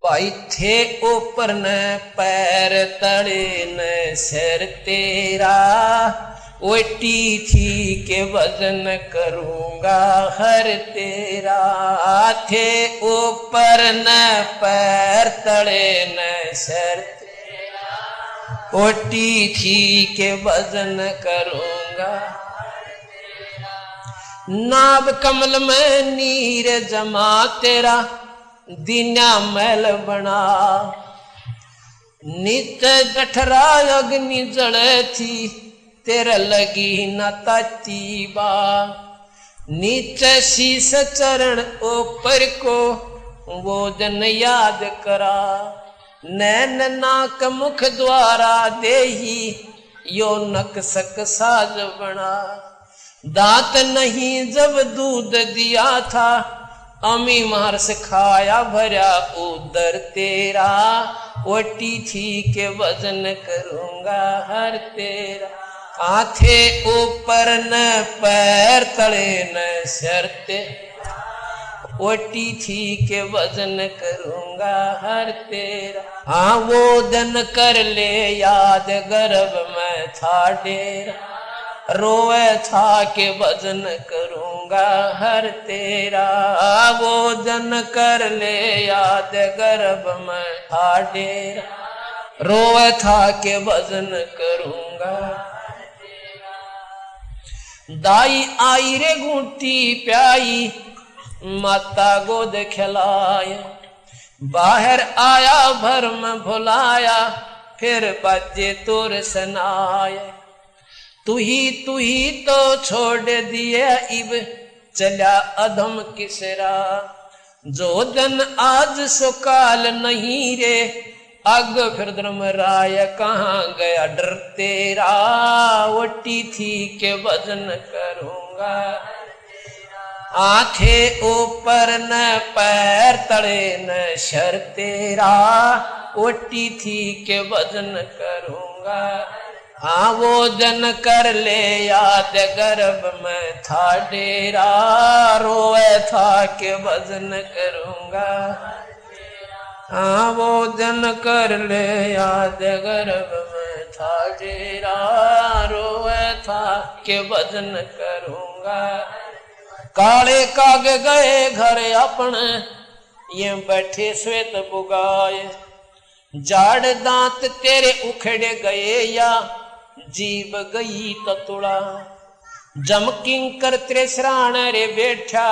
भाई थे ऊपर न पैर तले न सिर तेरा, ओटी थी के वजन करूंगा हर तेरा। थे ऊपर न पैर तले न सिर तेरा, ओटी थी के वजन करूंगा। नाभ कमल में नीर जमा तेरा, दीना मैल बना। नित जठरा अग्नि जले थी, तेरा लगी न ताती बा। नीचे शीस चरण ऊपर को, वो जन याद करा। नैन नाक मुख द्वारा देही, यो नक सक साज बना। दांत नहीं जब दूध दिया था, अमी मार से खाया भरा उदर तेरा। ओटी थी के वजन करूंगा हर तेरा। आथे ऊपर न पैर तले न सिर तेरा, ओटी थी के वजन करूंगा हर तेरा। हाँ वो दिन कर ले याद, गर्भ में था डेरा। रोए था के वजन करूंगा हर तेरा। वो जन कर ले याद, गर्भ में था डेरा। रोए था के वजन करूंगा। दाई आई रे घूटी प्याई, माता गोद खिलाए। बाहर आया भरम भुलाया, फिर बजे तुर सनाए। तू ही तो छोड़ दिए इब, चला अधम किसरा। जो दिन आज सुकाल नहीं रे, अग फिर धर्म राय कहाँ गया डर तेरा। ओटी थी के वजन करूंगा। आंखे ऊपर न पैर तले न शर तेरा, ओटी थी के वजन करूंगा। हाँ वो जन कर ले याद, गर्भ में था डेरा। रोए था के वजन करूंगा। हाँ वो जन कर ले याद, गर्भ में था डेरा। रोए था के वजन करूंगा। काले काग गए घर अपने, ये बैठे श्वेत बुगाए। जाड़ दांत तेरे उखड़े गए या, जीव गई ततुड़ा। जमकिंग कर त्रेसराण रे बैठा,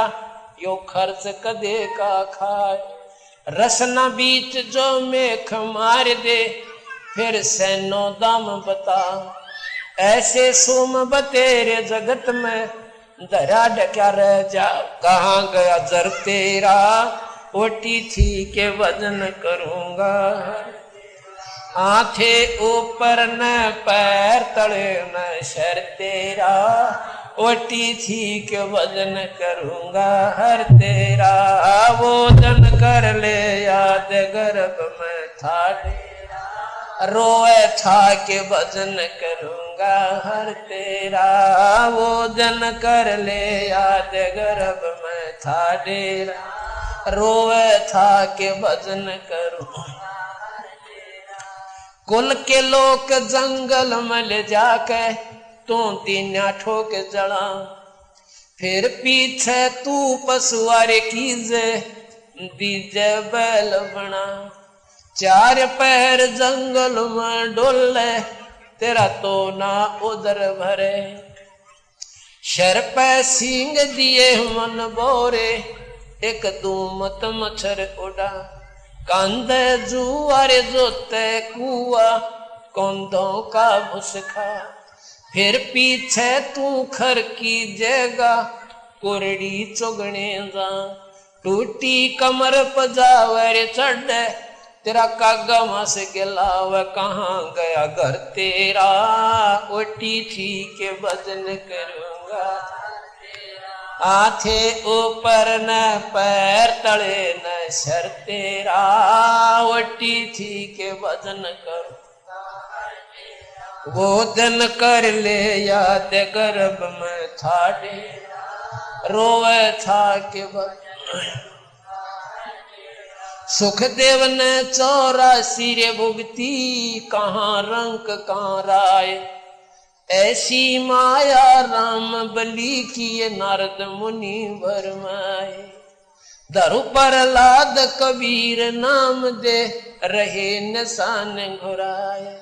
यो खर्च कदे का खाए। रसना बीच जो मेख मार दे, फिर सैनो दाम बता। ऐसे सुम बतेरे जगत में, दरा डक्या रह जा कहाँ गया जर तेरा। ओटी थी के वजन करूंगा। आंखे ऊपर न पैर तले न शर तेरा, ओटी थी के वजन करूंगा हर तेरा। वो जन कर ले याद, गर्भ में था डेरा। रोए था के वजन करूंगा हर तेरा। वो जन कर ले याद, गर्भ में था डेरा। रोए था के वजन करूंगा। कुल के लोग जंगल में ले जाके, तू तीना ठोक जड़ा। फिर पीछे तू पशुआरे कीजे, दीजे बैल बना। चार पैर जंगल में डोले, तेरा तो ना उधर भरे। शर पे सींग दिए मन बोरे, एक दूमत मच्छर उड़ा। कांधे जुआरे जोते कुआ, कौंधों का भुसखा। फिर पीछे तू खर की जगह, कोरड़ी चुगने जा। टूटी कमर पजावर चढ़, तेरा कागा मास गिलाव कहाँ गया घर तेरा। ओटी थी के वजन करूंगा। आथे ऊपर न पैर तले न शर तेरा, ओटी थी के वजन करूं। वो दिन कर ले याद, गर्भ में था डेरा। रोवे था के सुखदेव ने 84 रे भुगती, कहाँ रंक कहाँ राय। ऐसी माया राम बलि की नारद मुनि भरमाए। धरु प्रहलाद कबीर नाम दे रहे निशान घुराए।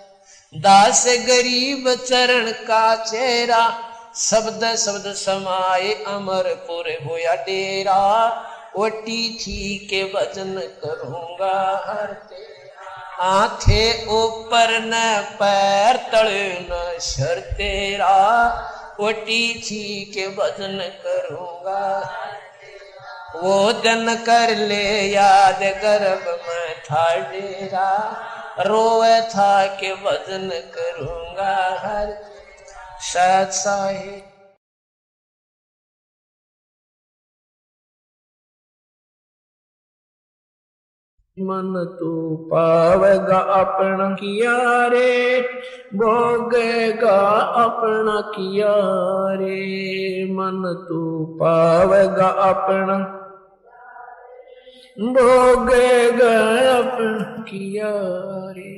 दास गरीब चरण का चेहरा, शब्द शब्द समाये अमरपुर होया डेरा। ओटी थी के भजन करूंगा हर तेरा। आंखे ऊपर न पैर तले न शर तेरा। ओटी थी के भजन करूंगा। वो दिन कर ले याद गर्भ में था डेरा। रोए था के भजन करूंगा हर। शायद साहिब मन तू पावेगा अपना किया रे, भोगेगा अपना किया रे। मन तू पावेगा अपना, भोगेगा अपना किया रे।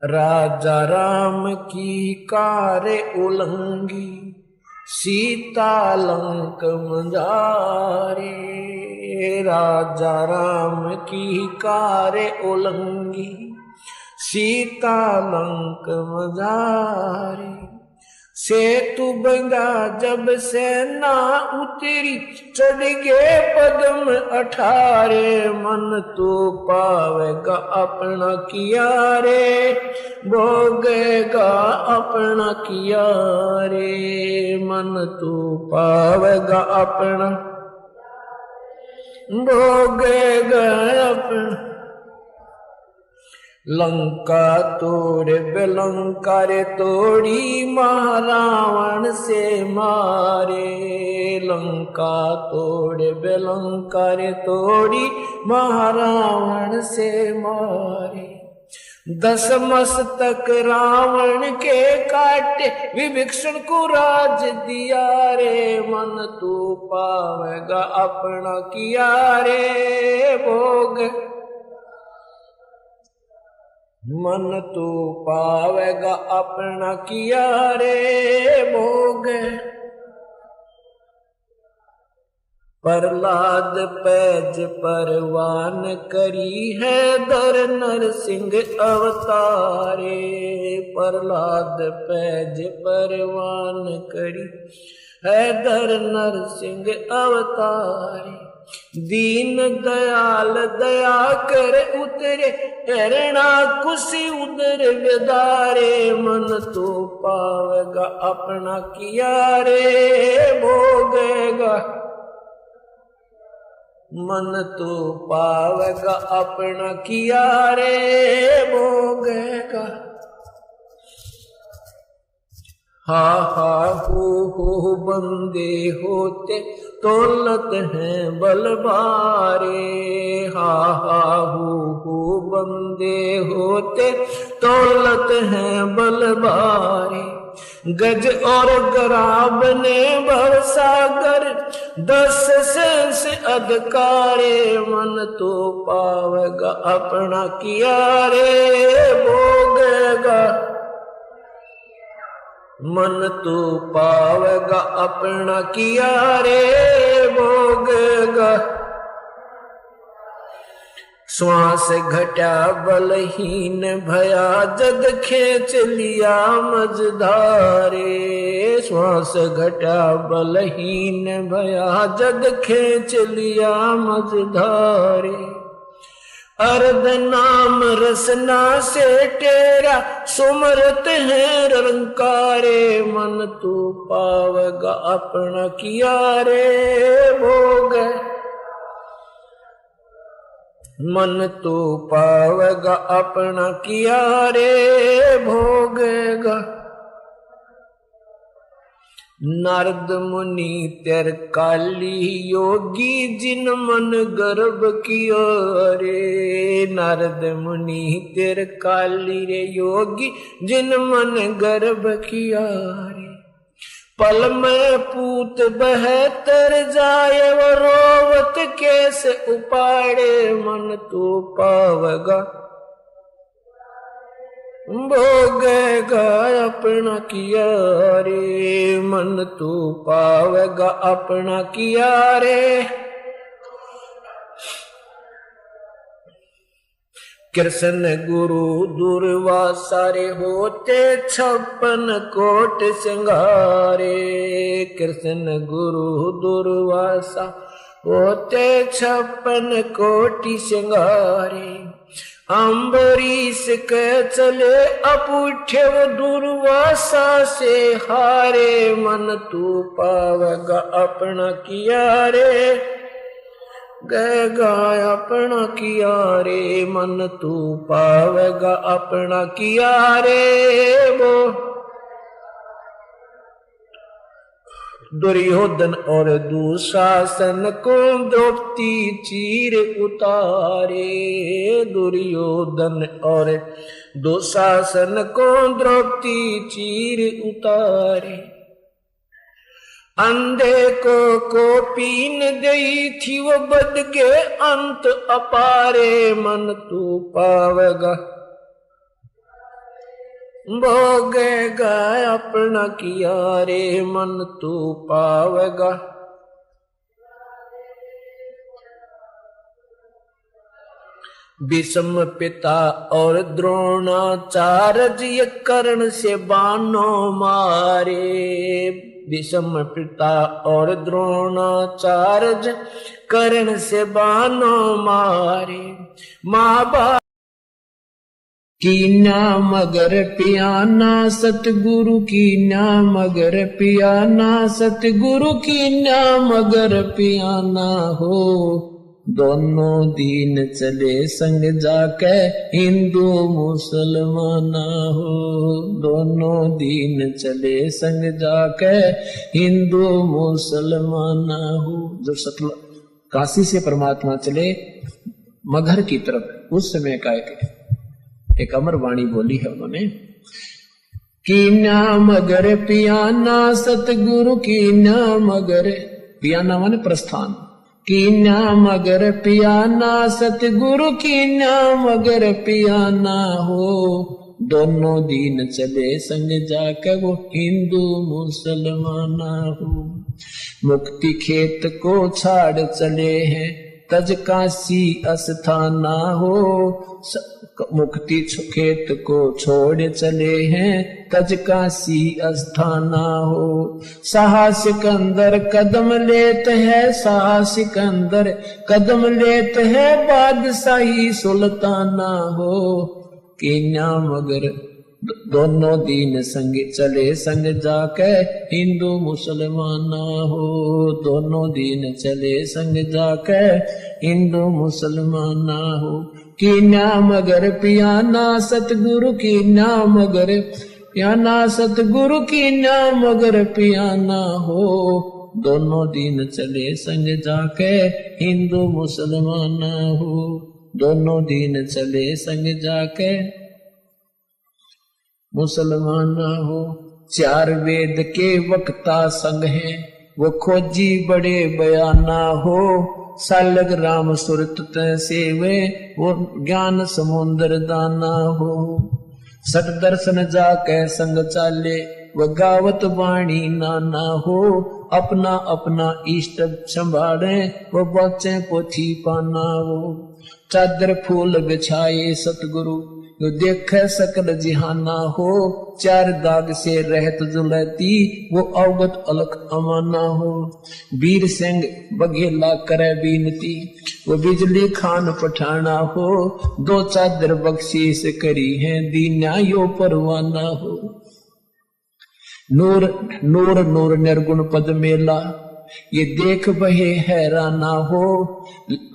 राजा राम की कारे उलंगी, सीता लंक मझारे। राजा राम की कारे उलंगी, सीता लंक मझारे। सेतु बंधा जब से ना उतरी, चढ़ गए पद्म 18। मन तो पावेगा अपना किया रे, भोगेगा अपना किया रे। मन तो पावेगा अपना, भोगेगा अपना। लंका तोड़े बेलंका रे तोड़ी, महारावण से मारे। लंका तोड़े बेलंका रे तोड़ी, महारावण से मारे। 10 मस्तक रावण के काटे, विभीषण को राज दिया रे। मन तू पावेगा अपना किया रे, भोग। मन तू पावेगा अपना किया रे, भोग। प्रहलाद पैज परवान करी है, दर नरसिंह अवतारे। प्रहलाद पैज परवान करी है, दर नरसिंह अवतारे। दीन दयाल दया कर उतरे, एरणा कुशी उदर विदारे। मन तो पावेगा अपना किया रे, भोगेगा। मन तो पावेगा अपना किया रे, भोगेगा। हा हो बंदे होते, तौलत हैं बलबारे। हा हो बंदे होते, तौलत हैं बलबारे। गज और गराब ने भवसागर, 10 से अधिकारे। मन तो पावेगा अपना किया रे, भोगेगा। मन तो पावेगा अपना किया रे, भोगेगा। श्वास घटा बलहीन भया, जद खेच लिया मझधारे। श्वास घटा बलहीन भया, जद खेच लिया मझधारे। अर्ध नाम रसना से तेरा, सुमरत है रंकारे। मन तू पावेगा अपना किया रे, भोग। मन तू पावेगा अपना किया रे, भोगेगा। नारद मुनि तेर काली योगी, जिन मन गर्भ किया रे। नारद मुनि तेर काली रे योगी, जिन मन गर्भ किया रे। पल में पूत बहतर जाए, वो रोवत कैसे उपाड़े मन तू पावगा भोगेगा अपना किया रे मन तू पावेगा अपना किया रे। कृष्ण गुरु दुर्वासा रे होते 56 कोट सिंगारे। कृष्ण गुरु दुर्वासा होते 56 कोटि सिंगारे। अम्बरीश के चले अपूठे वो दुर्वासा से हारे मन तू पावेगा अपना किया रे गएगा अपना किया रे मन तू पावेगा अपना किया रे। वो दुर्योधन और दुशासन को द्रौपदी चीर उतारे। दुर्योधन और दुशासन को द्रौपदी चीर उतारे। अंधे को पीन गई थी वो बद के अंत अपारे मन तू पावेगा भोगेगा अपना किया रे मन तू पावेगा। भीष्म पिता और द्रोणाचार्य ये कर्ण से बाणों मारे। भीष्म पिता और द्रोणाचार्य कर्ण से बाणों मारे। माँ बाप की ना मगर पियाना सतगुरु की ना मगर पियाना सतगुरु की ना मगर पियाना हो। दोनों दीन चले संग जाके हिंदू मुसलमाना हो। दोनों दीन चले संग जाके हिंदू मुसलमाना हो। जब सतल काशी से परमात्मा चले मगहर की तरफ उस समय का एक अमर वाणी बोली है उन्होंने कि ना मगर पियाना सतगुरु की ना मगर पियाना माने प्रस्थान की ना मगर पियाना सतगुरु की ना मगर पियाना हो। दोनों दीन चले संग जाकर वो हिंदू मुसलमाना हो। मुक्ति खेत को छाड़ चले हैं तज काशी अस्थाना हो। मुक्ति खेत को छोड़ चले हैं तज काशी अस्थाना हो। साहसिक अंदर कदम लेते है साहसिक अंदर कदम लेते है बादशाही सुल्ताना हो। कीन्या मगर दोनों दीन संग चले संग जाके हिंदू मुसलमाना हो। दोनों दीन चले संग जाके हिंदू मुसलमाना हो। कीन्या मगर पियाना सतगुरु की ना मगर पियाना सतगुरु की ना मगर पियाना हो। दोनों दीन चले संग जाके हिंदू मुसलमाना हो। दोनों दीन चले संग जाके मुसलमाना हो। 4 वेद के वक्ता संग हैं वो खोजी बड़े बयाना हो। सालग राम सुरत सेवे वो ज्ञान समुद्र दाना हो। सत दर्शन जाके संग चाले वो गावत वाणी नाना हो। अपना अपना इष्ट संभाले वो बच्चे पोथी पाना हो। चादर फूल बिछाए सतगुरु जो देख सकल जिहाना हो। 4 दाग से रहत जुलती वो अवगत अलख अमाना हो। वीर सिंह बघेला करे बीनती वो बिजली खान पठाना हो। 2 चादर बख्शीश करी है दीना यो परवाना हो। नूर नूर नूर निर्गुण पद मेला ये देख बहे हैराना हो।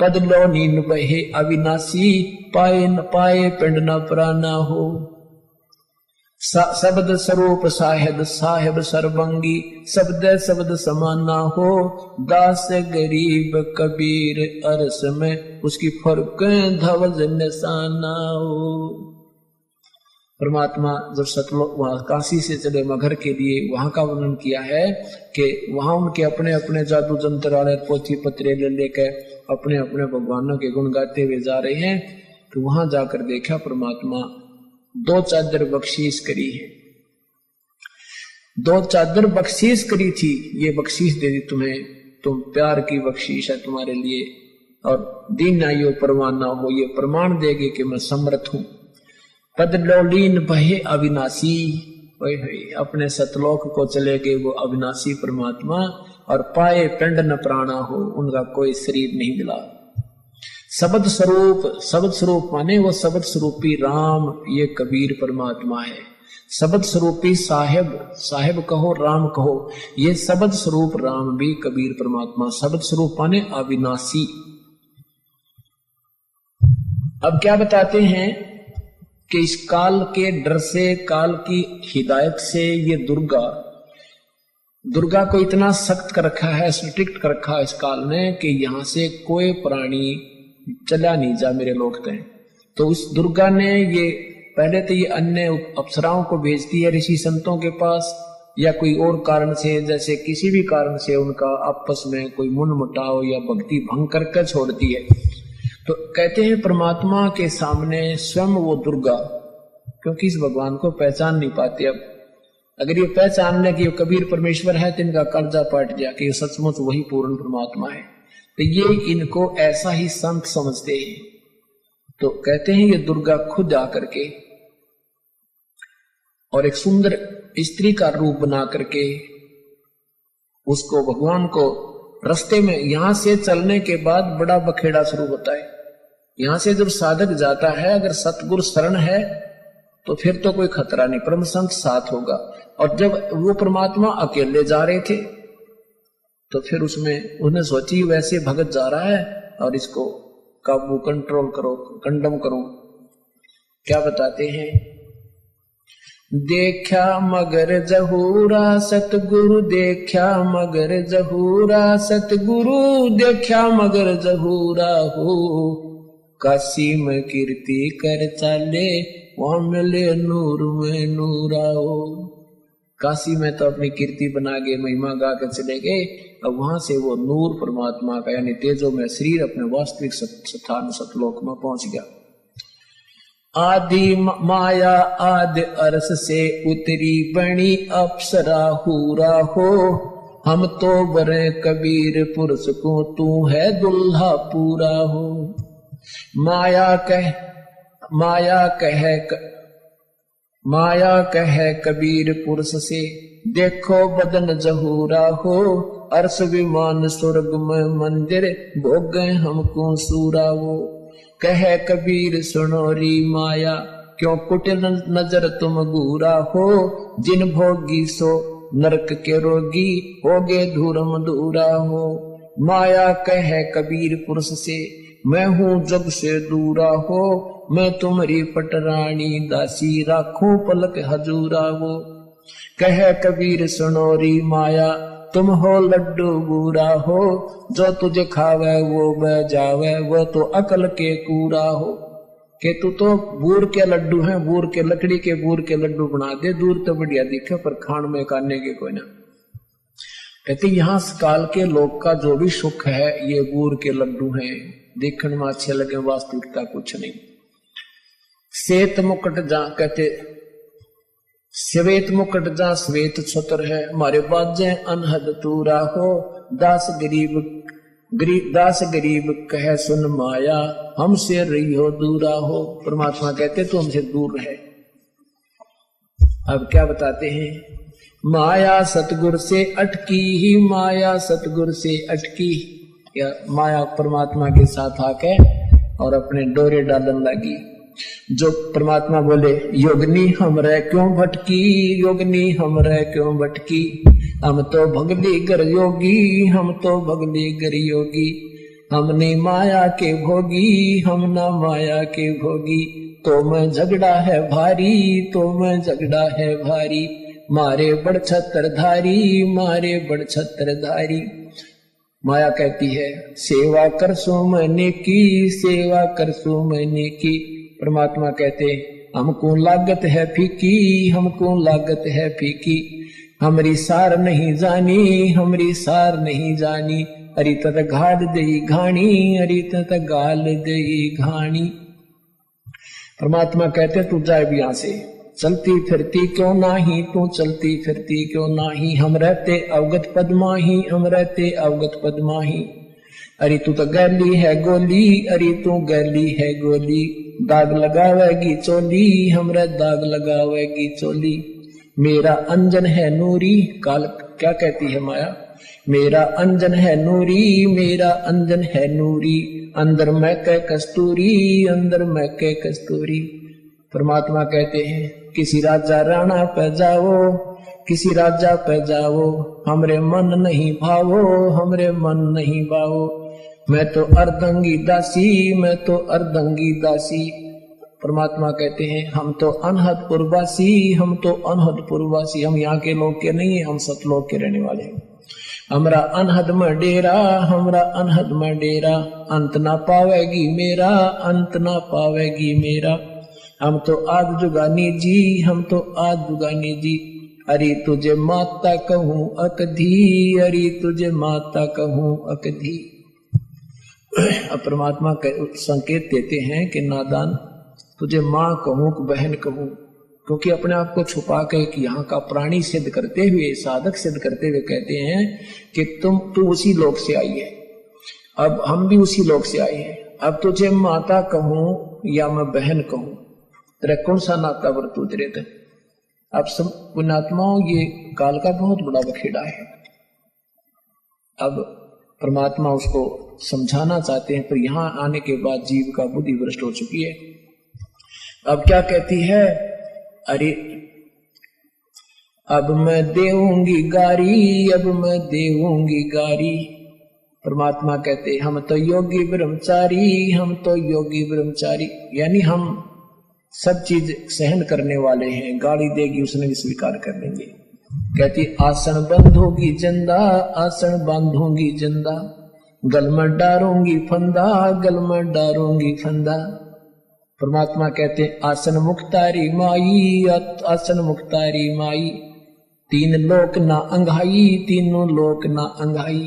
पद लो नीन बहे अविनाशी पाए न पाए पिंड न प्राना हो। शब्द स्वरूप साहेब साहेब सर्वंगी शब्द शब्द समाना हो। दास गरीब कबीर अरस में उसकी फर्क धवज निशाना हो। परमात्मा जब सतलोक वहां काशी से चले मगहर के लिए, वहां का वर्णन किया है कि वहां उनके अपने अपने जादू जंत्र वाले पोथी पत्रे ले लेकर अपने अपने भगवानों के गुण गाते हुए जा रहे हैं। तो वहां जाकर देखा परमात्मा 2 चादर बख्शीश करी है, 2 चादर बख्शीश करी थी, ये बख्शीश दे दी तुम्हें, तुम प्यार की बख्शीश है तुम्हारे लिए, और दीन आयो परवाना हो, ये प्रमाण देगे कि मैं समर्थ हूं। पद लोलीन बहे अविनाशी, अपने सतलोक को चले गए वो अविनाशी परमात्मा, और पाए पिंड न प्राणा हो, उनका कोई शरीर नहीं मिला। शब्द स्वरूप, शब्द स्वरूप माने वो शब्द स्वरूपी राम, ये कबीर परमात्मा है। शब्द स्वरूपी साहेब, साहेब कहो राम कहो, ये शब्द स्वरूप राम भी कबीर परमात्मा। शब्द स्वरूप माने अविनाशी। अब क्या बताते हैं कि इस काल के डर से, काल की हिदायत से, ये दुर्गा को इतना सख्त कर रखा है, स्ट्रिक्ट कर रखा है इस काल ने, कि यहां से कोई प्राणी चला नहीं जा मेरे लोक तक। तो उस दुर्गा ने ये पहले तो ये अन्य अप्सराओं को भेजती है ऋषि संतों के पास, या कोई और कारण से, जैसे किसी भी कारण से उनका आपस में कोई मनमुटाव या भक्ति भंग करके छोड़ती है। तो कहते हैं परमात्मा के सामने स्वयं वो दुर्गा, क्योंकि इस भगवान को पहचान नहीं पाते। अब अगर ये पहचान ले कि ये कबीर परमेश्वर है तो इनका कर्जा पट गया कि ये सचमुच वही पूर्ण परमात्मा है। तो ये इनको ऐसा ही संत समझते हैं। तो कहते हैं ये दुर्गा खुद आकर के और एक सुंदर स्त्री का रूप बना करके उसको, भगवान को रास्ते में, यहां से चलने के बाद बड़ा बखेड़ा शुरू होता है। यहां से जब साधक जाता है, अगर सतगुरु शरण है तो फिर तो कोई खतरा नहीं, परम संत साथ होगा। और जब वो परमात्मा अकेले जा रहे थे तो फिर उसमें उन्हें सोची वैसे भगत जा रहा है और इसको काबू, कंट्रोल करो, कंडम करो। क्या बताते हैं, देखा मगर जहूरा सतगुरु, देखा मगर जहूरा सतगुरु, देखा मगर जहूरा हो, काशी में कीर्ति कर चाले, वहां मिले नूर में नूरा हो। काशी में तो अपनी कीर्ति बना के महिमा गा के चले गए, अब वहां से वो नूर परमात्मा का यानी तेजो में शरीर अपने वास्तविक स्थान सतलोक में पहुंच गया। आदि माया आदि अरस से उतरी बनी अप्सरा हूरा हो, हम तो बरे कबीर पुरुष को, तू है दुल्हा पूरा हो। माया कहे कबीर पुरुष से, देखो बदन जहूरा हो, अर्श विमान स्वर्ग में मंदिर, भोग गए हमको सूरा वो। कहे कबीर सुनोरी माया, क्यों कुटिल नजर तुम घूरा हो, जिन भोगी सो नरक के रोगी, होगे धूरम दूरा हो। माया कहे कबीर पुरुष से, मैं हूँ जग से दूरा हो, मैं तुम्हारी पटरानी दासी, राखूं पलक हजूरा वो। कहे कबीर सुनोरी माया, तुम हो लड्डू बूरा हो, जो तुझे खावे वो बह जावे, वो तो अकल के कूड़ा हो। कि तू तो बूर के लड्डू हैं, बूर के लकड़ी के बूर के लड्डू बना दे, दूर तो बढ़िया दिखे पर खान में काटने के कोई ना। कहते यहाँ काल के लोग का जो भी सुख है ये बूर के लड्डू हैं, देखने में अच्छे लगे, वास्तविकता कुछ नहीं। श्वेत मुकुट जा, कहते श्वेत मुकुट जा श्वेत छत्र है, हमारे बाजे अनहद तूरा हो, दास गरीब कहे सुन माया, हमसे रही हो दूरा हो। परमात्मा कहते तो हमसे दूर रहे। अब क्या बताते हैं, माया सतगुर से अटकी ही, माया सतगुर से अटकी। या माया परमात्मा के साथ आके और अपने डोरे डालने लगी। जो परमात्मा बोले, योगनी हमरे क्यों भटकी, योगनी हमरे क्यों भटकी, हम तो भगली गर योगी, हम तो भगली गर योगी, हमने माया के भोगी, हम ना माया के भोगी, तो मैं झगड़ा है भारी, तो मैं झगड़ा है भारी, मारे बड़ छत्रधारी, मारे बड़ छत्रधारी। माया कहती है, सेवा कर सो मैंने की, सेवा कर सो मैंने की। परमात्मा कहते हमको लागत है फीकी, हमको लागत है फीकी। हमरी सार नहीं जानी, हमरी सार नहीं जानी। अरी तत घाल दई घाणी, अरी तत गाल दई घाणी। परमात्मा कहते तू जाए भी यहां से, चलती फिरती क्यों नाही, तू चलती फिरती क्यों नाही। हम रहते अवगत पद माही, हम रहते अवगत पद माही। अरे तू तो गैली है गोली, अरे तू गैली है गोली। दाग लगावेगी चोली, हमरा दाग लगावेगी चोली। मेरा अंजन है नूरी, काल क्या कहती है माया, मेरा अंजन है नूरी, मेरा अंजन है नूरी। अंदर मैं कह कस्तूरी, अंदर मैं कह कस्तूरी। परमात्मा कहते हैं किसी राजा राणा पे जाओ, किसी राजा पे जाओ। हमरे मन नहीं भावो, हमरे मन नहीं भावो। मैं तो अर्धंगी दासी, मैं तो अर्धंगी दासी। परमात्मा कहते हैं हम तो अनहदपुरवासी, हम तो अनहदपुरवासी। हम यहाँ के लोग के नहीं है, हम सतलोक के रहने वाले हैं। हमरा अनहद में डेरा, हमरा अनहद में डेरा। अंत ना पावेगी मेरा, अंत ना पावेगी मेरा। हम तो आग जुगानी जी, हम तो आग जुगानी जी। अरे तुझे माता कहूँ अकधी, अरे तुझे माता कहूँ अकधी। अब परमात्मा संकेत देते हैं कि नादान तुझे माँ कहूँ कि बहन कहूँ, क्योंकि अपने आप को छुपा के कि यहाँ का प्राणी सिद्ध करते हुए, साधक सिद्ध करते हुए कहते हैं कि तू उसी लोक से आई है। अब हम भी उसी लोक से आए हैं। अब तुझे माता कहूँ या मैं बहन कहूँ, तेरा कौन सा नाता वर्तूत रहता है। अब सब पुण्यात्माओं, ये काल का बहुत बड़ा बखेड़ा है। अब परमात्मा उसको समझाना चाहते हैं, पर यहाँ आने के बाद जीव का बुद्धि भ्रष्ट हो चुकी है। अब क्या कहती है, अरे अब मैं देऊंगी गारी, अब मैं देऊंगी गारी। परमात्मा कहते हम तो योगी ब्रह्मचारी, हम तो योगी ब्रह्मचारी। यानी हम सब चीज सहन करने वाले हैं, गाली देगी उसने भी स्वीकार कर लेंगे। कहती आसन बंधोगी जिंदा, आसन बांधूंगी जिंदा। गल में डारूंगी फंदा, गल में डारूंगी फंदा। परमात्मा कहते आसन मुक्तारी माई, आसन मुक्तारी माई। तीन लोक ना अंघाई, तीनों लोक ना अंघाई।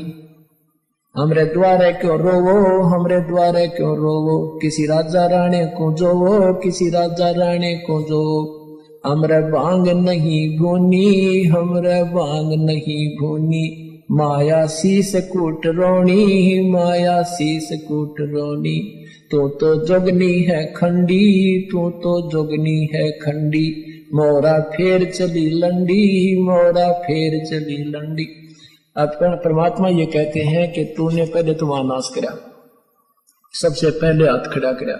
हमरे द्वारे क्यों रोवो, हमरे द्वारे क्यों रोवो। किसी राजा राणे को जोवो, किसी राजा राणे को जो। हमरे भांग नहीं भूनी, हमरे भांग नहीं भूनी। माया शीस कूट रोनी, माया शीस कूट रोनी। तो जोगनी है खंडी, तो जोगनी है खंडी। मोरा फेर चली लंडी, मोरा फेर चली लंडी। अब परमात्मा ये कहते हैं कि तूने पहले तो वहां नाश करा, सबसे पहले हाथ खड़ा करा,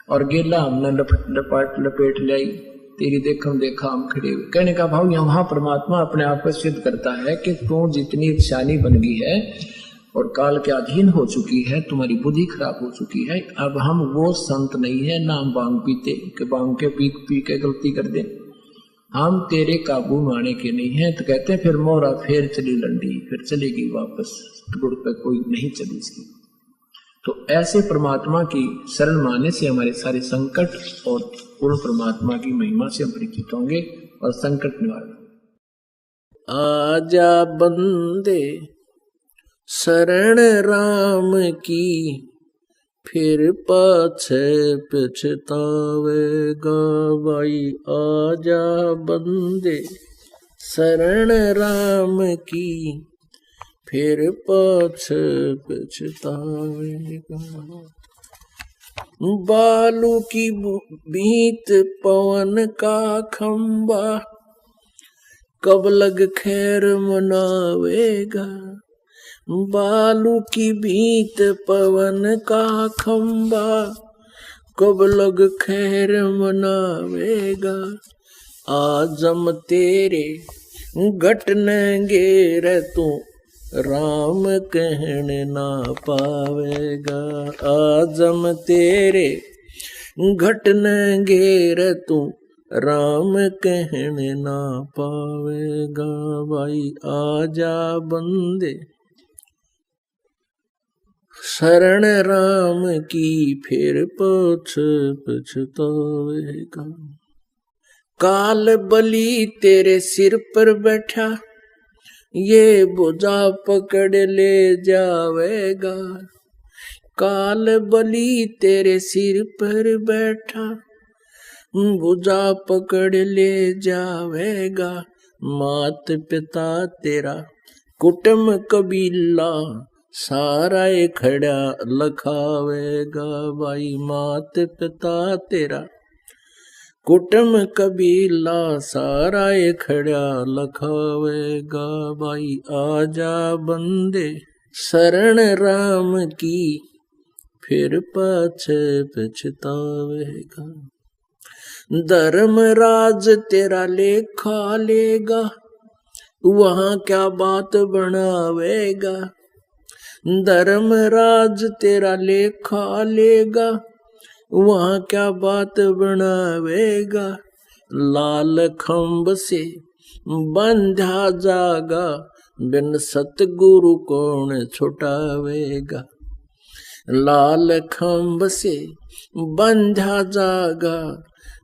और गेला हमने लपेट लाई। तेरी देखम देखा हम खड़े हुए। कहने का भाव यहाँ परमात्मा अपने आप को सिद्ध करता है कि तू जितनी सियानी बन गई है और काल के अधीन हो चुकी है, तुम्हारी बुद्धि खराब हो चुकी है। अब हम वो संत नहीं है ना हम भांग पीते कि भांग के पी के गलती कर दे। हम तेरे काबू में आने के नहीं है। तो कहते हैं फिर मोरा फेर चली लंडी, फिर चलेगी वापस, गुड़ पे कोई नहीं चली इसकी। तो ऐसे परमात्मा की शरण माने से हमारे सारे संकट और पूर्ण परमात्मा की महिमा से हम परिचित होंगे और संकट निवारण। आजा बंदे शरण राम की, फिर पाछे पछतावेगा भाई। आजा बंदे शरण राम की, फिर पाछे पछतावेगा। बालू की बीत पवन का खंबा, कब लग खैर मनावेगा। बालू की बीत पवन का खंबा, कब लग खैर मनावेगा। आजम तेरे घटनेंगे रे तू, राम कहने ना पावेगा। आजम तेरे घटनेंगे रे तू, राम कहने ना पावेगा भाई। आजा बंदे शरण राम की फिर पछ पछतावेगा। काल बलि तेरे सिर पर बैठा, ये बोझा पकड़ ले जावेगा। काल बलि तेरे सिर पर बैठा, बोझा पकड़ ले जावेगा। मात पिता तेरा कुटुंब कबीला, सारा खड़ा लखावेगा भाई। मात पिता तेरा कुटुंब कबीला, सारा खड़ा लखावेगा भाई। आजा बंदे शरण राम की, फिर पाछे पछतावेगा। धर्मराज तेरा लेखा लेगा, वहां क्या बात बनावेगा। धर्मराज तेरा लेखा लेगा, वहां क्या बात बनावेगा। लाल खंभ से बंधा जागा, बिन सतगुरु कौन छुटावेगा। लाल खंभ से बंधा जागा,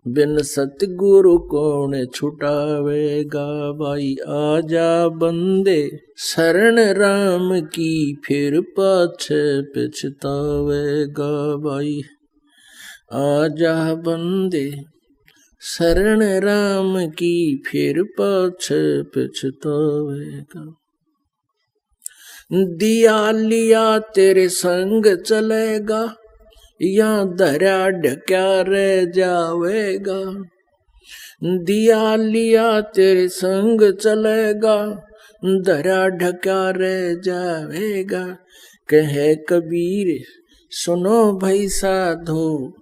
बिन सतगुरु कौन छुटावेगा भाई। आजा बंदे शरण राम की, फिर पाछे पछतावेगा भाई। आजा बंदे शरण राम की, फिर पाछे पछतावेगा। दिया लिया तेरे संग चलेगा, या धरा ढक्या रह जावेगा। दिया लिया तेरे संग चलेगा, धरा ढक्या रह जावेगा। कहे कबीर सुनो भाई साधो,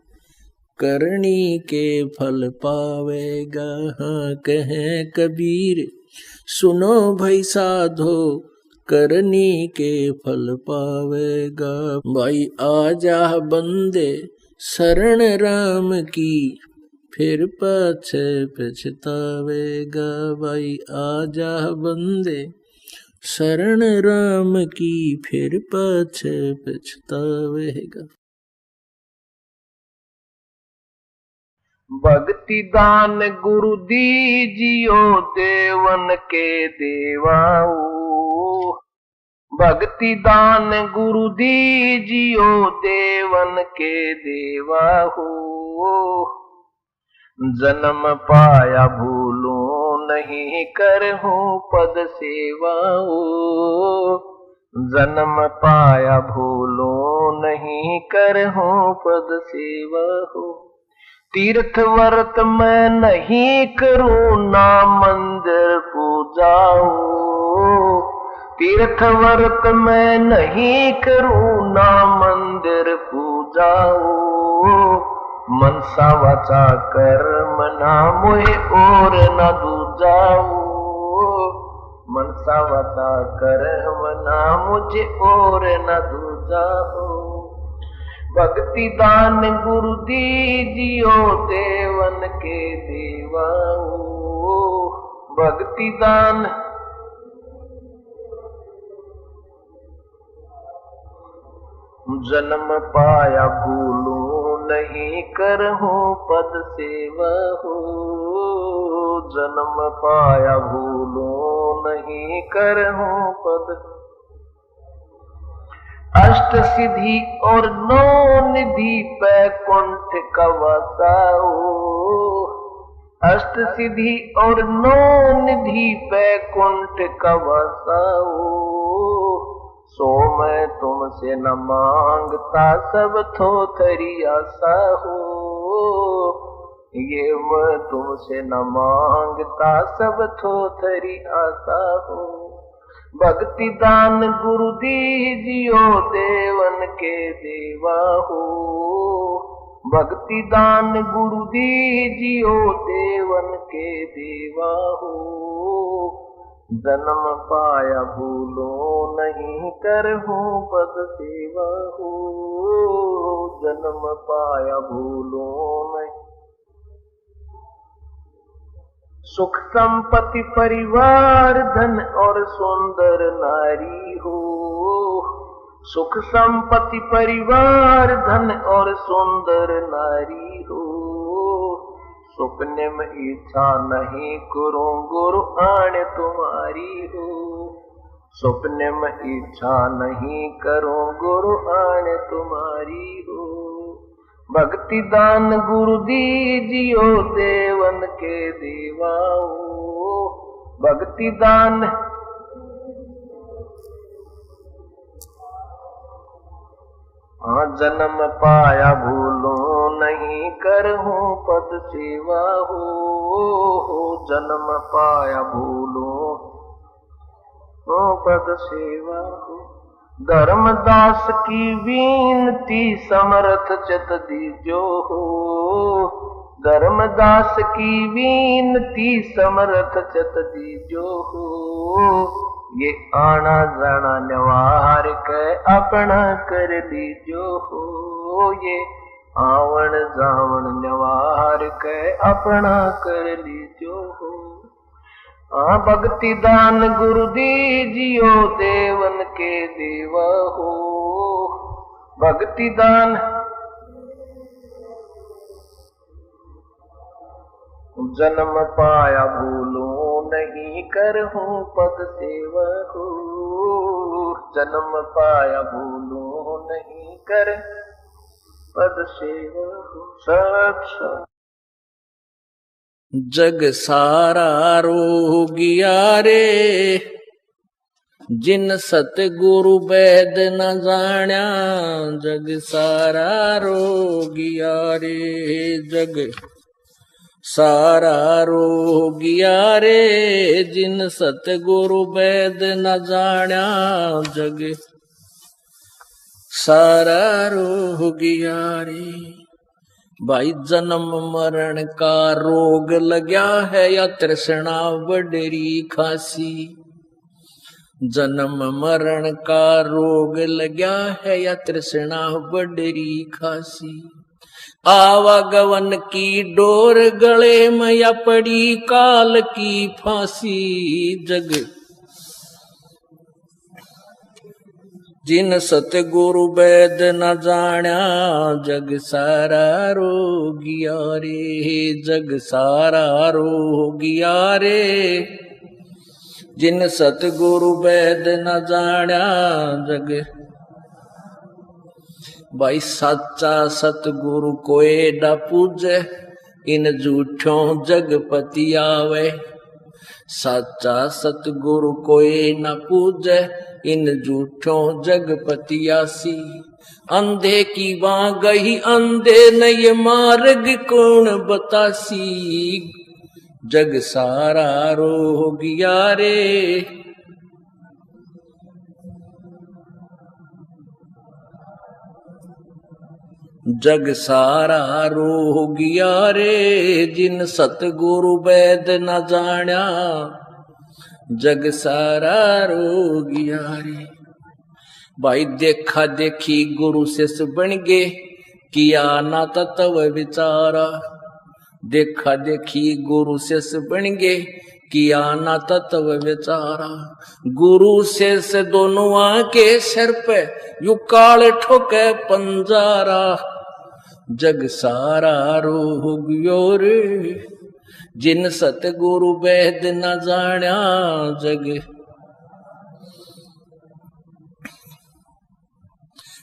करनी के फल पावेगा। हाँ कहे कबीर सुनो भाई साधो, करनी के फल पावेगा भाई। आजा बंदे शरण राम की, फिर पाछे पछतावेगा भाई। आजा बंदे शरण राम की, फिर पाछे पछतावेगा। भक्ति दान गुरु दीजियो, देवन के देवाओ। भक्ति दान गुरु दीजियो, देवन के देवा हो। जन्म पाया भूलो नहीं, करहूं पद सेवा हो। जन्म पाया भूलो नहीं, करहूं पद सेवा हो। तीर्थ व्रत मैं नहीं करूं, ना मंदिर पूजाओ। तीर्थ व्रत मैं नहीं करूं, ना मंदिर पूजाओ। मनसा वाचा कर्म ना मोहे और न दूजाओ। मनसा वाचा कर्म ना मुझे और न दूजाओ। भक्ति दान गुरु दीजियो, देवन के देवाओ। भक्ति दान जन्म पाया भूलू नहीं, करहूं पद सेवा हो। जन्म पाया भूलू नहीं, करहूं पद। अष्ट सिद्धि और नौ निधि बैकुंठ का वासाओ। अष्ट सिद्धि और नौ निधि बैकुंठ का वासाओ। सो मैं तुमसे न मांगता, सब थोथरी आशा हो। ये मैं तुमसे न मांगता, सब थोथरी आशा हो। भक्ति दान गुरु दीजियो, देवन के देवा हो। भक्ति दान गुरु दीजियो, देवन के देवा हो। जन्म पाया भूलो नहीं, करहूं पद सेवा हो। जन्म पाया भूलो नहीं। सुख संपत्ति परिवार धन और सुंदर नारी हो। सुख संपत्ति परिवार धन और सुंदर नारी हो। सपने में इच्छा नहीं करूं गुरु आने तुम्हारी हो। सपने में इच्छा नहीं करूं गुरु आने तुम्हारी हो। भक्ति दान गुरु दीजियो देवन के देवाओ। भक्ति दान जन्म पाया भूलो नहीं करहूं पद सेवा हो। जन्म पाया भूलो पद सेवा हो। धर्मदास की विनती समर्थ चित दीजो हो। धर्मदास की विनती समर्थ चित दीजो हो। ये आना जाना नवार के अपना कर लीजो हो। ये आवन जावन नवार के अपना कर लीजो हो। भक्ति दान गुरु दीजियो देवन के देवा हो। भक्ति दान जन्म पाया भूलो नहीं करहूं पद सेवा हो। जन्म पाया भूलो नहीं कर पद सेवा हो। सत्संग जग सारा रोगिया रे जिन सतगुरु वैद न जाण्या। जग सारा रोगिया रे जग सारा रोगिया रे जिन सतगुरु वैद न जाण्या। जग सारा रोगिया रे। भाई जन्म मरण का रोग लग्या है या तृष्णा बडरी खासी। जन्म मरण का रोग लग्या है या तृष्णा बडरी खासी। आवागवन की डोर गले में या पड़ी काल की फांसी। जग जिन सतगुरु वैद न जाण्या। जग सारा रोगिया रे जग सारा रोगिया रे जिन सतगुरु वैद न जाण्या। जग भाई सच्चा सतगुरु कोई न पूजे इन झूठों जगपति आवे। सच्चा सतगुरु कोई न पूजे इन झूठों जगपति आसी। अंधे की वहां गई अंधे न ये मार्ग कौन बतासी। जग सारा रोगिया रे जग सारा रोगिया रे जिन सतगुरु वैद न जाण्या। जग सारा रोगिया रे। भाई देखा देखी गुरु शिष बन गे किया ना तत्व विचारा। देखा देखी गुरु शिष बन गे किया ना तत्व विचारा। गुरु शिष दोनों आके सिर पे यू काल ठोके पंजारा। जग सारा रोगियो रे जिन सतगुरु वैद न जाण्या। जग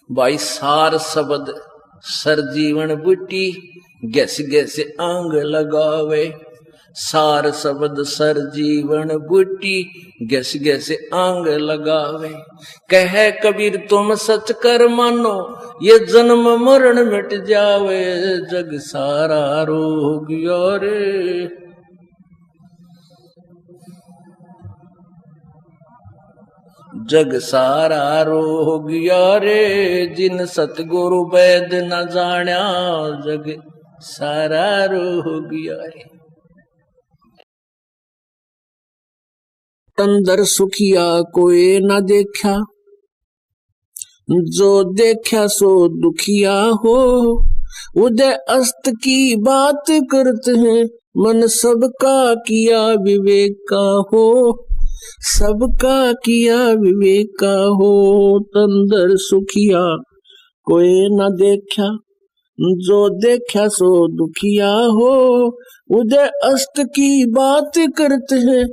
भाई सार शब्द सर जीवन बूटी गैस गैस आंग लगावे। सार शब्द सर जीवन बूटी गैस गैस आंग लगावे। कह कबीर तुम सच कर मानो ये जन्म मरण मिट जावे। जग सारा रोगियो रे जग सारा रोगिया रे जिन सतगुरु वैद न जाण्या। जग सारा रोगिया रे। अंदर सुखिया कोई न देखा जो देखा सो दुखिया हो। उदय अस्त की बात करते हैं मन सबका किया विवेक का हो। सबका किया विवेक का हो। तंदर सुखिया कोई न देखा, जो देखा सो दुखिया हो। उदय अस्त की बात करते हैं,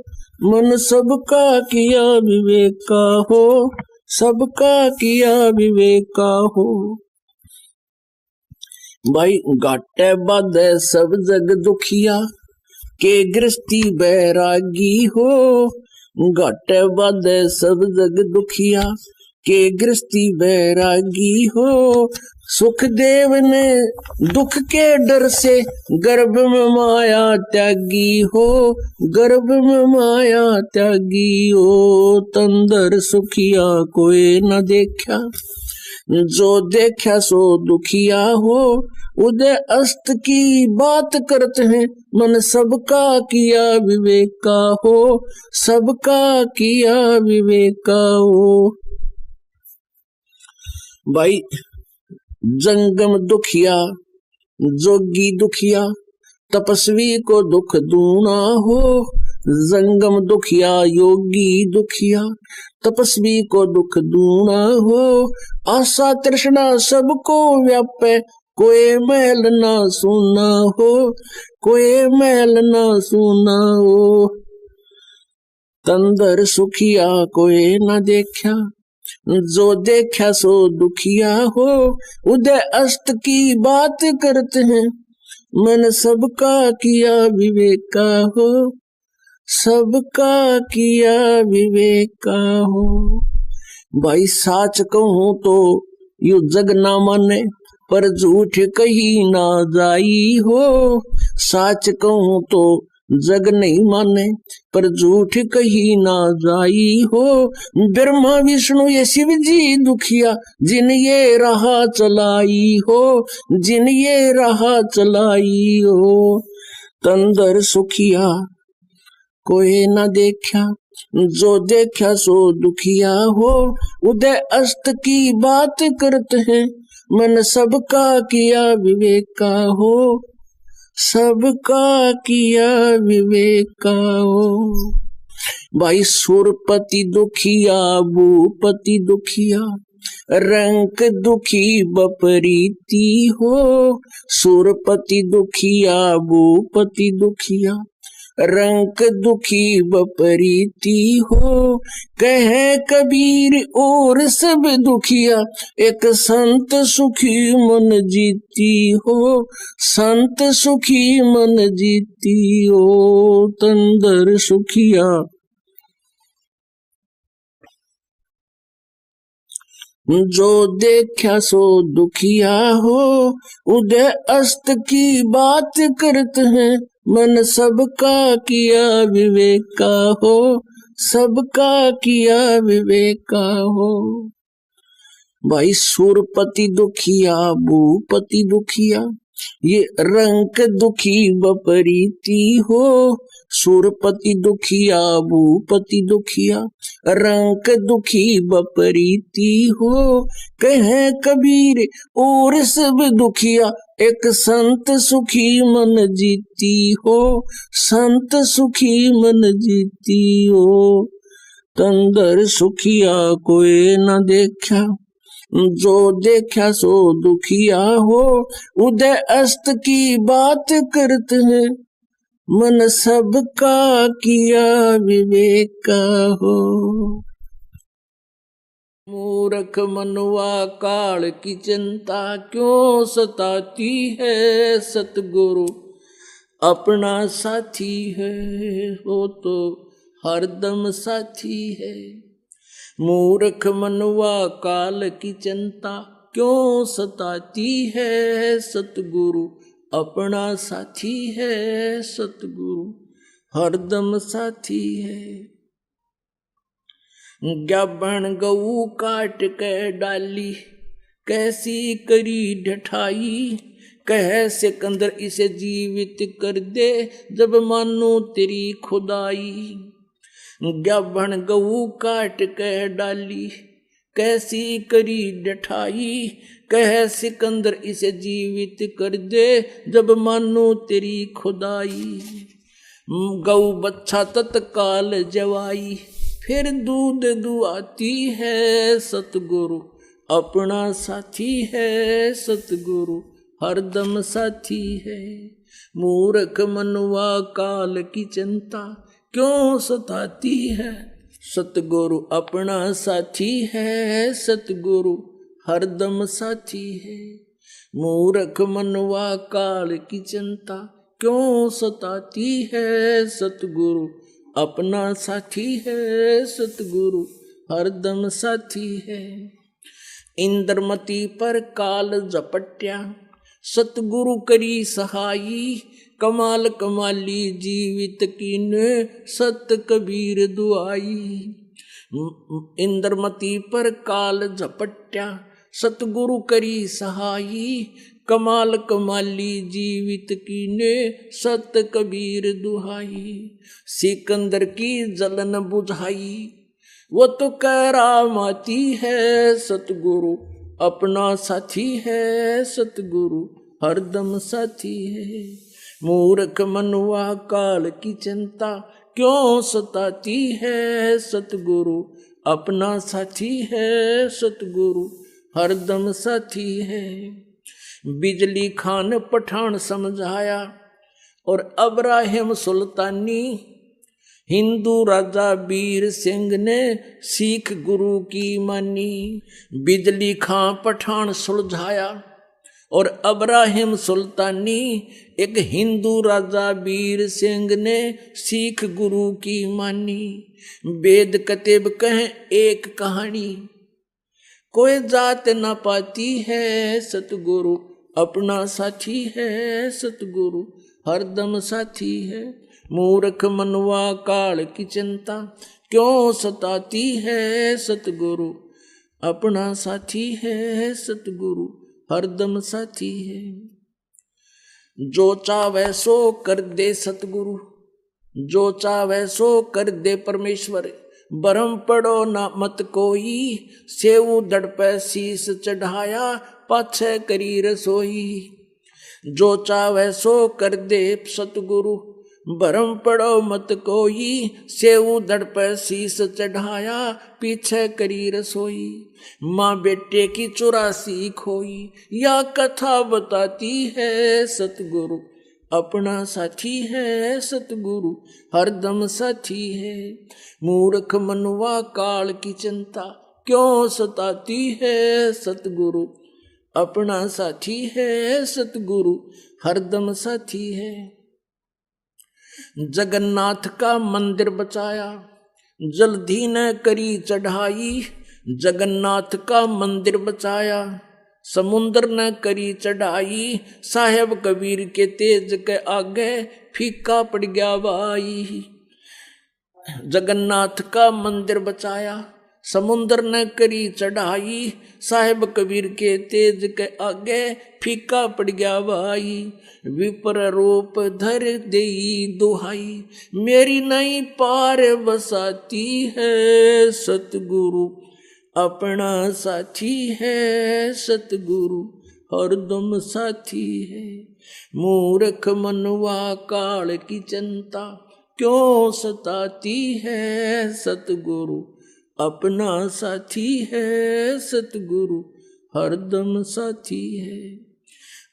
मन सबका किया विवेक का हो। सबका किया विवेक का हो। भाई घाटे बाधे सब जग दुखिया, के गृहस्थी बैरागी हो। घाटे बाधे सब जग दुखिया, के गृहस्थी बैरागी हो। सुखदेव ने दुख के डर से गर्भ में माया त्यागी हो। गर्भ में माया त्यागी हो। तंदर सुखिया कोई न देखा, जो देखा सो दुखिया हो। उदय अस्त की बात करते हैं, मन सबका किया विवेक का हो। सबका किया विवेक का हो। भाई जंगम दुखिया, जोगी दुखिया, तपस्वी को दुख दूना हो। जंगम दुखिया, योगी दुखिया, तपस्वी को दुख दूना हो। आशा तृष्णा सबको व्यापे, कोई महल ना सुना हो। कोई महल ना सुना हो। तंदर सुखिया कोई न देखा, जो देखा सो दुखिया हो। उदय अस्त की बात करते हैं, मन सबका किया विवेक का हो। सबका किया विवेक का हो। भाई साच कहूं तो यू जग ना माने, पर झूठ कही ना जाई हो। साच कहूं तो जग नहीं माने, पर झूठ कही ना जाई हो। ब्रह्मा विष्णु ये शिव जी दुखिया, जिन ये राह चलाई हो। जिन ये राह चलाई हो। तंदर सुखिया कोई न देखा, जो देखा सो दुखिया हो। उदय अस्त की बात करते हैं, मन सबका किया विवेक का हो। सबका किया विवेक का हो। भाई सुरपति दुखिया, भूपति दुखिया, रंक दुखी बपरीती हो। सुरपति दुखिया, भूपति दुखिया, रंक दुखी बपरीती हो। कहे कबीर और सब दुखिया, एक संत सुखी मन जीती हो। संत सुखी मन जीती हो। तंदर सुखिया जो देखा सो दुखिया हो। उदय अस्त की बात करते हैं, मन सबका किया विवेक का हो। सबका किया विवेक का हो। भाई सुरपति दुखिया, भूपति दुखिया, ये रंक दुखी बपरीती हो। सुरपति दुखिया, भूपति दुखिया, रंक दुखी बपरीती हो। कहे कबीर और सब दुखिया, एक संत सुखी मन जीती हो। संत सुखी मन जीती हो। तंदर सुखिया कोई न देखा, जो देखा सो दुखिया हो। उदय अस्त की बात करते हैं, मन सबका किया विवेक का हो। मूर्ख मनुआ काल की चिंता क्यों सताती है। सतगुरु अपना साथी है, वो तो हरदम साथी है। मूर्ख मनुआ काल की चिंता क्यों सताती है। सतगुरु अपना साथी है। सतगुरु हरदम साथी है। गाभण गऊ काट के डाली, कैसी करी ढठाई। कह सिकंदर इसे जीवित कर दे, जब मानो तेरी खुदाई। गाभण गऊ काट के डाली, कैसी करी ढठाई। कह सिकंदर इसे जीवित कर दे, जब मानो तेरी खुदाई। गऊ बच्चा तत्काल जवाई, फिर दूध दुआती है सतगुरु अपना साथी है सतगुरु हरदम साथी है। मूर्ख मनुआ काल की चिंता क्यों सताती है सतगुरु अपना साथी है सतगुरु हरदम साथी है। मूर्ख मनुआ काल की चिंता क्यों सताती है सतगुरु अपना साथी है सतगुरु हरदम साथी है। इंद्रमती पर काल झपट्या सतगुरु करी सहाई कमाल कमाली जीवित कीने सत कबीर दुआई। इंद्रमती पर काल झपट्या सतगुरु करी सहाई कमाल कमाली जीवित कीने सत कबीर दुहाई। सिकंदर की जलन बुझाई वो तो करामाती है सतगुरु अपना साथी है सतगुरु हरदम साथी है। मूर्ख मनुआ काल की चिंता क्यों सताती है सतगुरु अपना साथी है सतगुरु हरदम साथी है। बिजली खान पठान समझाया और अब्राहिम सुल्तानी हिंदू राजा वीर सिंह ने सिख गुरु की मानी। बिजली खां पठान सुलझाया और अब्राहिम सुल्तानी एक हिंदू राजा वीर सिंह ने सिख गुरु की मानी। वेद कतेब कहें एक कहानी कोई जात न पाती है सतगुरु अपना साथी है सतगुरु हरदम साथी है। मूर्ख मनुआ काल की चिंता क्यों सताती है सतगुरु अपना साथी है सतगुरु हरदम साथी है। जो चाहे सो कर दे सतगुरु जो चाहे सो कर दे परमेश्वर बरम पड़ो ना मत कोई सेऊ दड़ पे शीस चढ़ाया पाछे करी रसोई। जो चाहे सो कर दे सतगुरु भरम पड़ो मत कोई सेऊ दड़ पर शीस चढ़ाया पीछे करी रसोई। माँ बेटे की 84 खोई या कथा बताती है सतगुरु अपना साथी है सतगुरु हरदम साथी है। मूर्ख मनुआ काल की चिंता क्यों सताती है सतगुरु अपना साथी है सतगुरु हरदम साथी है। जगन्नाथ का मंदिर बचाया जल्दी न करी चढ़ाई जगन्नाथ का मंदिर बचाया समुद्र न करी चढ़ाई साहेब कबीर के तेज के आगे फीका पड़ गया भाई। जगन्नाथ का मंदिर बचाया समुद्र न करी चढ़ाई साहेब कबीर के तेज के आगे फीका पड़ गया भाई। विपर रूप धर देई दुहाई मेरी नहीं पार बसाती है सतगुरु अपना साथी है सतगुरु हरदम साथी है। मूर्ख मनुआ काल की चिंता क्यों सताती है सतगुरु अपना साथी है सतगुरु हरदम साथी है।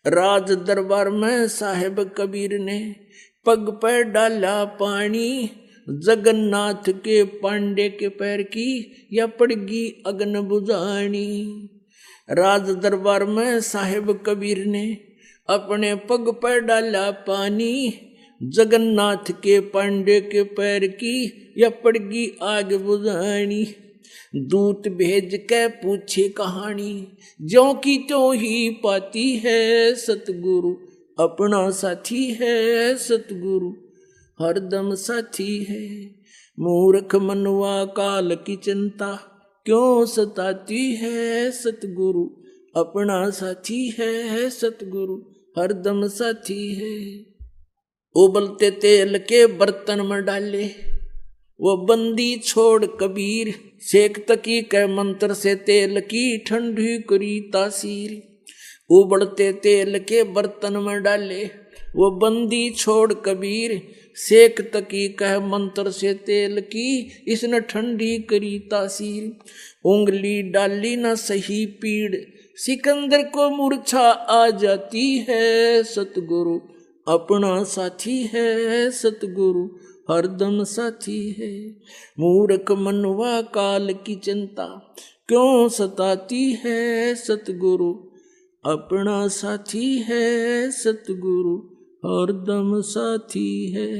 राज दरबार में साहेब कबीर ने पग पर डाला पानी जगन्नाथ के पांडे के पैर की या पड़गी अग्न बुझानी। राज दरबार में साहेब कबीर ने अपने पग पर डाला पानी जगन्नाथ के पांडे के पैर की या पड़गी आग बुझानी। दूत भेज के पूछे कहानी ज्यों की त्यों ही पाती है सतगुरु अपना साथी है सतगुरु हरदम साथी है। मूर्ख मनुआ काल की चिंता क्यों सताती है सतगुरु अपना साथी है सतगुरु हरदम साथी है। उबलते तेल के बर्तन में डाले वो बंदी छोड़ कबीर शेख तकी के मंत्र से तेल की ठंडी करी तासीर। उबलते तेल के बर्तन में डाले वो बंदी छोड़ कबीर, सेक तकी कह मंत्र से तेल की, इसने ठंडी करी तासीर। उंगली डाली न सही पीड़, सिकंदर को मूर्छा आ जाती है। सतगुरु अपना साथी है, सतगुरु हरदम साथी है। मूर्ख मनवा काल की चिंता क्यों सताती है। सतगुरु अपना साथी है, सतगुरु हरदम साथी है।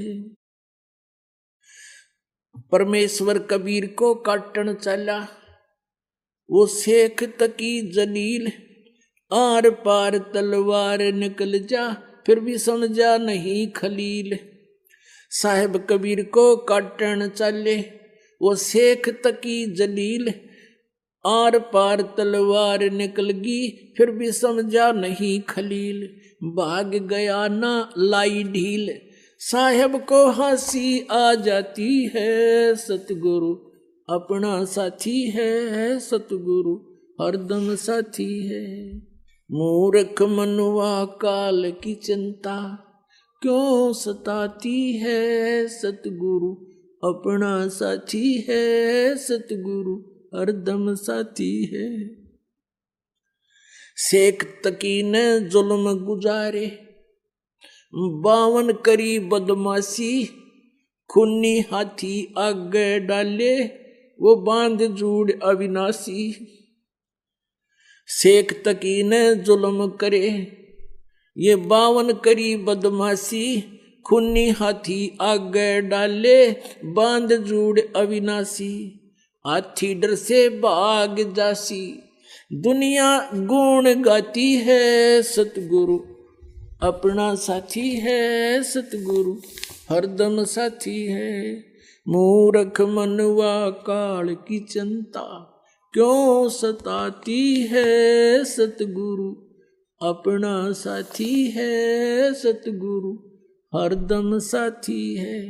परमेश्वर कबीर को काटन चला, वो शेख तकी जलील, आर पार तलवार निकल जा, फिर भी समझा नहीं खलील। साहेब कबीर को काटन चले, वो शेख तकी जलील, आर पार तलवार निकल गई, फिर भी समझा नहीं खलील। भाग गया ना लाई ढील, साहेब को हंसी आ जाती है। सतगुरु अपना साथी है, सतगुरु हरदम साथी है। मूर्ख मनवा काल की चिंता क्यों सताती है। सतगुरु अपना साथी है, सतगुरु हरदम साथी है। शेख तकी ने जुल्म गुजारे, 52 करी बदमाशी, खूनी हाथी आगे डाले, वो बांध जूड़ अविनाशी। शेख तकी ने जुल्म करे, ये 52 करी बदमाशी, खूनी हाथी आगे डाले, बांध जूड़ अविनाशी। हाथी डर से भाग जासी, दुनिया गुण गाती है। सतगुरु अपना साथी है, सतगुरु हरदम साथी है। मूर्ख मनवा काल की चिंता क्यों सताती है। सतगुरु अपना साथी है, सतगुरु हरदम साथी है।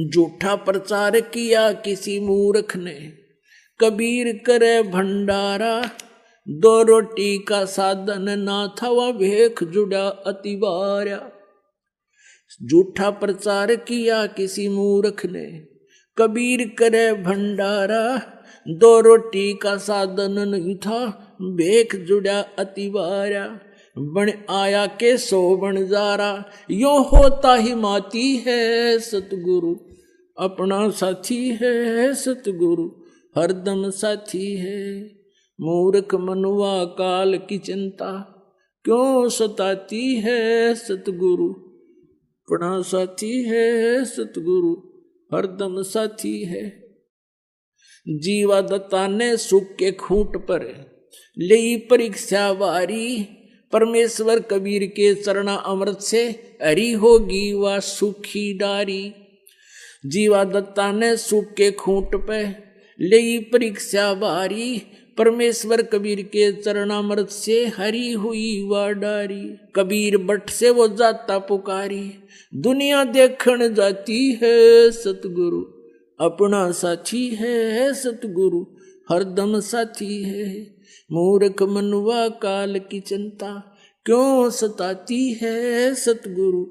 झूठा प्रचार किया किसी मूर्ख ने, कबीर करे भंडारा, 2 रोटी का साधन ना था, वह भेख जुड़ा अति बारा। झूठा प्रचार किया किसी मूर्ख ने, कबीर करे भंडारा, 2 रोटी का साधन नहीं था, भेख जुड़ा अति बारा। बन आया के 100 बन जारा, यो होता ही माती है। सतगुरु अपना साथी है, सतगुरु हरदम साथी है। मूर्ख मनुआ काल की चिंता क्यों सताती है। सतगुरु अपना साथी है, सतगुरु हरदम साथी है। जीवा दत्ता ने सुख के खूंट पर ले परीक्षा वारी, परमेश्वर कबीर के चरणा अमृत से हरी होगी वह सुखी डारी। जीवा दत्ता ने सुख के खूंट पे ले परीक्षा वारी, परमेश्वर कबीर के चरणामृत से हरी हुई वह डारी। कबीर बट से वो जाता पुकारी, दुनिया देखण जाती है। सतगुरु अपना साथी है, सतगुरु हरदम साथी है। मूर्ख मनुआ काल की चिंता क्यों सताती है। सतगुरु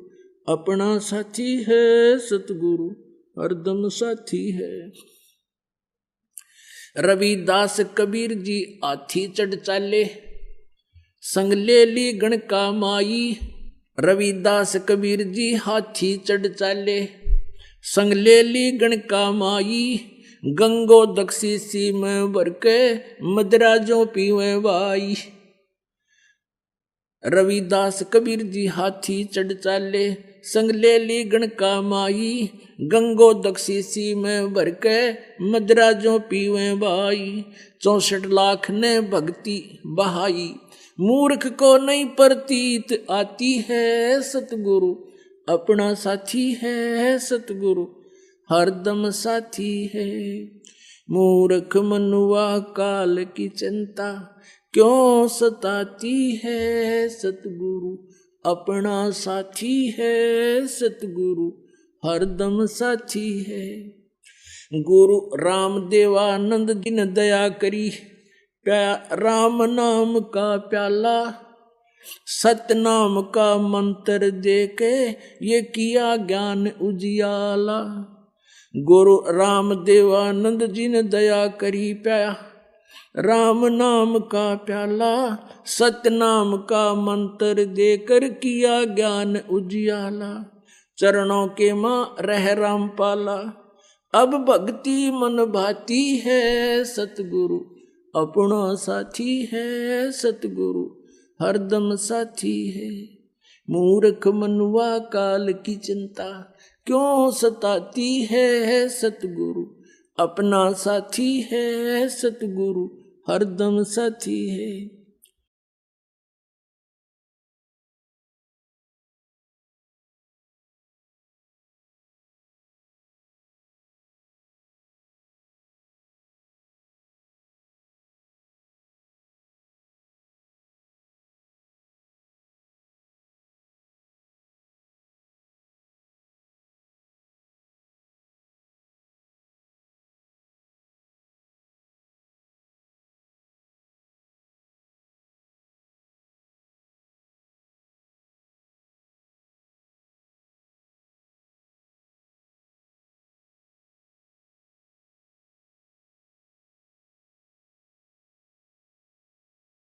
अपना साथी है, सतगुरु हरदम साथी है। रविदास कबीर जी हाथी चढ़ चाले, संग ले ली गणका माई। रविदास कबीर जी हाथी चढ़ चाले, संग ले ली गणका माई। गंगो दक्षी सी में भर के मदराजों पीवे बाई। रविदास कबीर जी हाथी चढ़ चाले, संग ले ली गणका माई। गंगो दक्षी सी में भर के मदराजों पीवे बाई। 64 लाख ने भक्ति बहाई, मूर्ख को नहीं प्रतीत आती है। सतगुरु अपना साथी है, सतगुरु हरदम साथी है। मूर्ख मनुआ काल की चिंता क्यों सताती है। सतगुरु अपना साथी है, सतगुरु हरदम साथी है। गुरु राम देवानंद दिन दया करी, राम नाम का प्याला। सतनाम का मंत्र देके ये किया ज्ञान उजियाला। गुरु राम देवानंद जी ने दया करी पाया राम नाम का प्याला। सतनाम का मंत्र देकर किया ज्ञान उजियाला। चरणों के मां रह राम पाला। अब भक्ति मन भाती है सतगुरु अपना साथी है। सतगुरु हरदम साथी है। मूर्ख मनुआ काल की चिंता क्यों सताती है। सतगुरु अपना साथी है। सतगुरु हरदम साथी है।